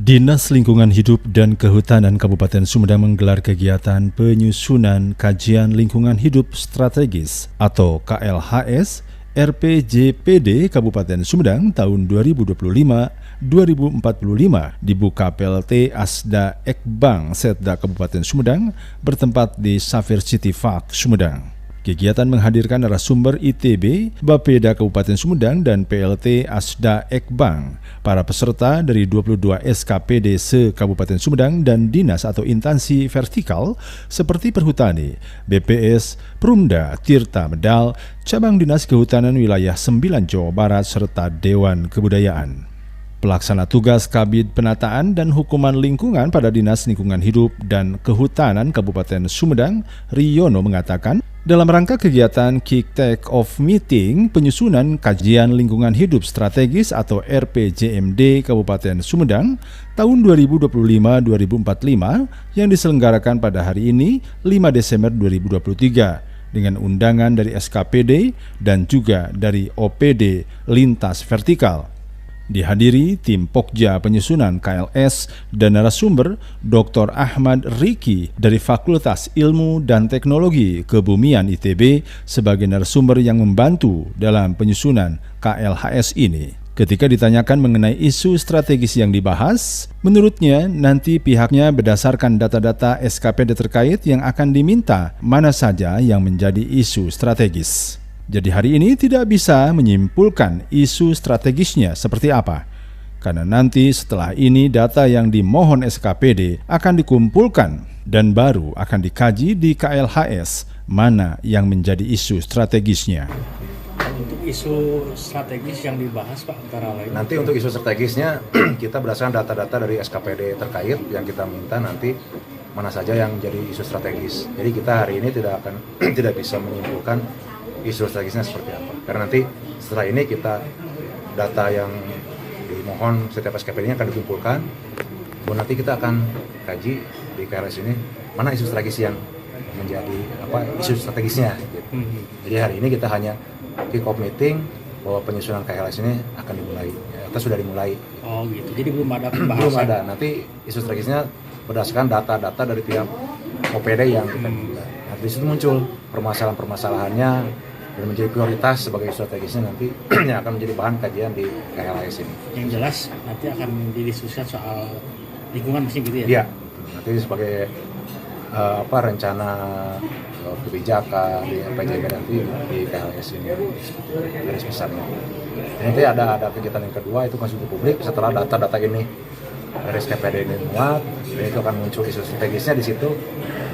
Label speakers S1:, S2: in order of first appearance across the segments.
S1: Dinas Lingkungan Hidup dan Kehutanan Kabupaten Sumedang menggelar kegiatan penyusunan kajian lingkungan hidup strategis atau KLHS RPJPD Kabupaten Sumedang tahun 2025-2045 dibuka PLT Asda Ekbang Setda Kabupaten Sumedang bertempat di Safir City Park, Sumedang. Kegiatan menghadirkan narasumber ITB, Bapeda Kabupaten Sumedang dan PLT Asda Ekbang. Para peserta dari 22 SKPD se-Kabupaten Sumedang dan dinas atau instansi vertikal seperti Perhutani, BPS, Perumda, Tirta Medal, Cabang Dinas Kehutanan Wilayah 9 Jawa Barat serta Dewan Kebudayaan. Pelaksana tugas Kabid Penataan dan Hukuman Lingkungan pada Dinas Lingkungan Hidup dan Kehutanan Kabupaten Sumedang, Riyono mengatakan, dalam rangka kegiatan Kick Take Off Meeting penyusunan kajian lingkungan hidup strategis atau RPJMD Kabupaten Sumedang tahun 2025-2045 yang diselenggarakan pada hari ini 5 Desember 2023 dengan undangan dari SKPD dan juga dari OPD Lintas Vertikal. Dihadiri tim Pokja penyusunan KLS dan narasumber Dr. Ahmad Riki dari Fakultas Ilmu dan Teknologi Kebumian ITB sebagai narasumber yang membantu dalam penyusunan KLHS ini. Ketika ditanyakan mengenai isu strategis yang dibahas, menurutnya nanti pihaknya berdasarkan data-data SKPD terkait yang akan diminta mana saja yang menjadi isu strategis. Jadi hari ini tidak bisa menyimpulkan isu strategisnya seperti apa. Karena nanti setelah ini data yang dimohon SKPD akan dikumpulkan dan baru akan dikaji di KLHS mana yang menjadi isu strategisnya.
S2: Untuk isu strategis yang dibahas Pak antara lain.
S3: Nanti untuk isu strategisnya kita berdasarkan data-data dari SKPD terkait yang kita minta nanti mana saja yang menjadi isu strategis. Jadi kita hari ini tidak bisa menyimpulkan isu strategisnya seperti apa. Karena nanti setelah ini kita data yang dimohon setiap SKPD-nya akan dikumpulkan. Kemudian nanti kita akan kaji di KLS ini mana isu strategis yang menjadi isu strategisnya. Gitu. Jadi hari ini kita hanya kick off meeting bahwa penyusunan KLS ini akan dimulai. Atau sudah dimulai.
S2: Oh gitu. Jadi belum ada pembahasan.
S3: Belum ada. Nanti isu strategisnya berdasarkan data-data dari pihak OPD yang kita minta. Nanti di situ muncul permasalahan-permasalahannya dan menjadi prioritas sebagai strategisnya nanti yang akan menjadi bahan kajian di KLHS ini.
S2: Yang jelas nanti akan didiskusikan soal lingkungan mesti gitu ya?
S3: Iya, nanti sebagai rencana kebijakan di RPJMD nanti di KLHS ini garis besarnya. Nanti ada kegiatan yang kedua itu konsultasi publik setelah data-data ini dari SKPD ini muat, dan itu akan muncul isu strategisnya di situ.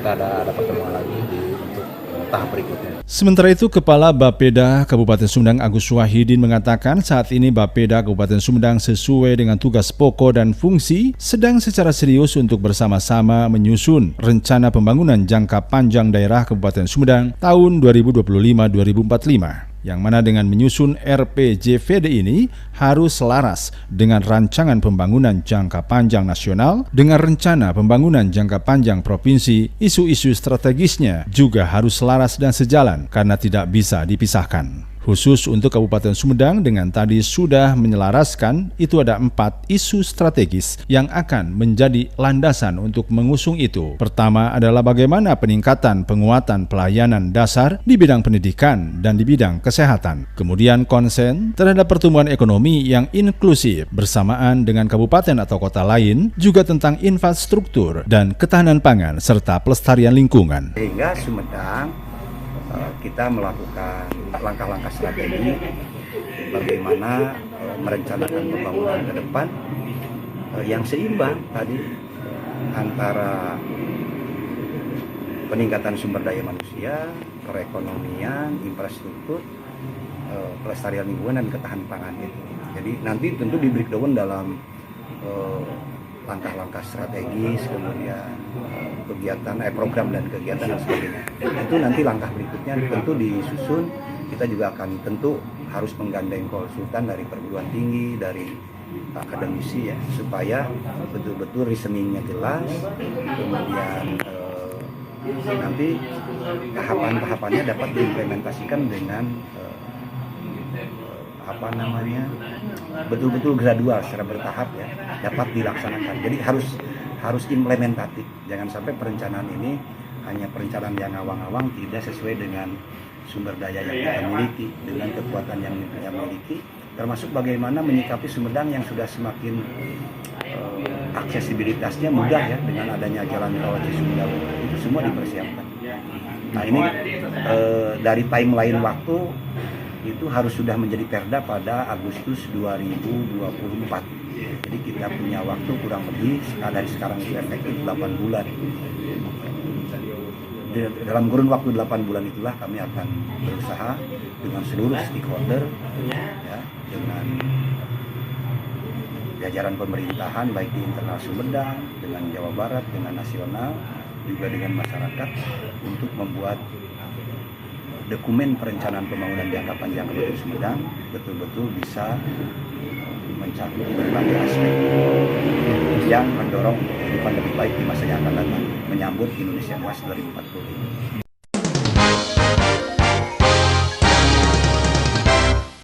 S3: Kita ada pertemuan lagi untuk tahap berikutnya.
S1: Sementara itu, Kepala Bapeda Kabupaten Sumedang Agus Wahidin mengatakan saat ini Bapeda Kabupaten Sumedang sesuai dengan tugas pokok dan fungsi sedang secara serius untuk bersama-sama menyusun rencana pembangunan jangka panjang daerah Kabupaten Sumedang tahun 2025-2045. Yang mana dengan menyusun RPJPD ini harus selaras dengan rancangan pembangunan jangka panjang nasional, dengan rencana pembangunan jangka panjang provinsi, isu-isu strategisnya juga harus selaras dan sejalan karena tidak bisa dipisahkan. Khusus untuk Kabupaten Sumedang dengan tadi sudah menyelaraskan, itu ada 4 isu strategis yang akan menjadi landasan untuk mengusung itu. Pertama adalah bagaimana peningkatan penguatan pelayanan dasar di bidang pendidikan dan di bidang kesehatan. Kemudian konsen terhadap pertumbuhan ekonomi yang inklusif bersamaan dengan kabupaten atau kota lain, juga tentang infrastruktur dan ketahanan pangan serta pelestarian lingkungan.
S4: Sehingga Sumedang kita melakukan langkah-langkah strategi bagaimana merencanakan pembangunan ke depan yang seimbang tadi antara peningkatan sumber daya manusia, perekonomian, infrastruktur, pelestarian lingkungan dan ketahanan pangan itu. Jadi nanti tentu di breakdown dalam langkah-langkah strategis, kemudian kegiatan, program dan kegiatan dan sebagainya. Itu nanti langkah berikutnya tentu disusun. Kita juga akan tentu harus menggandeng konsultan dari perguruan tinggi, dari akademisi ya, supaya betul-betul reasoningnya jelas. Kemudian nanti tahapan-tahapannya dapat diimplementasikan dengan betul-betul gradual secara bertahap ya dapat dilaksanakan. Jadi harus implementatif. Jangan sampai perencanaan ini hanya perencanaan yang awang-awang, tidak sesuai dengan sumber daya yang kita miliki, dengan kekuatan yang kita miliki, termasuk bagaimana menyikapi Sumedang yang sudah semakin aksesibilitasnya mudah ya dengan adanya jalan tol Cisumdawu. Itu semua dipersiapkan. Nah ini dari timeline waktu itu harus sudah menjadi perda pada Agustus 2024. Jadi kita punya waktu kurang lebih dari sekarang itu efektif 8 bulan. Dalam kurun waktu 8 bulan itulah kami akan berusaha dengan seluruh stakeholder ya, dengan jajaran pemerintahan baik di internal Sumedang, dengan Jawa Barat, dengan nasional, juga dengan masyarakat untuk membuat dokumen perencanaan pembangunan jangka panjang Kabupaten Sumedang betul-betul bisa mencakup berbagai aspek yang mendorong kehidupan lebih baik di masa yang akan datang, menyambut Indonesia Emas 2045.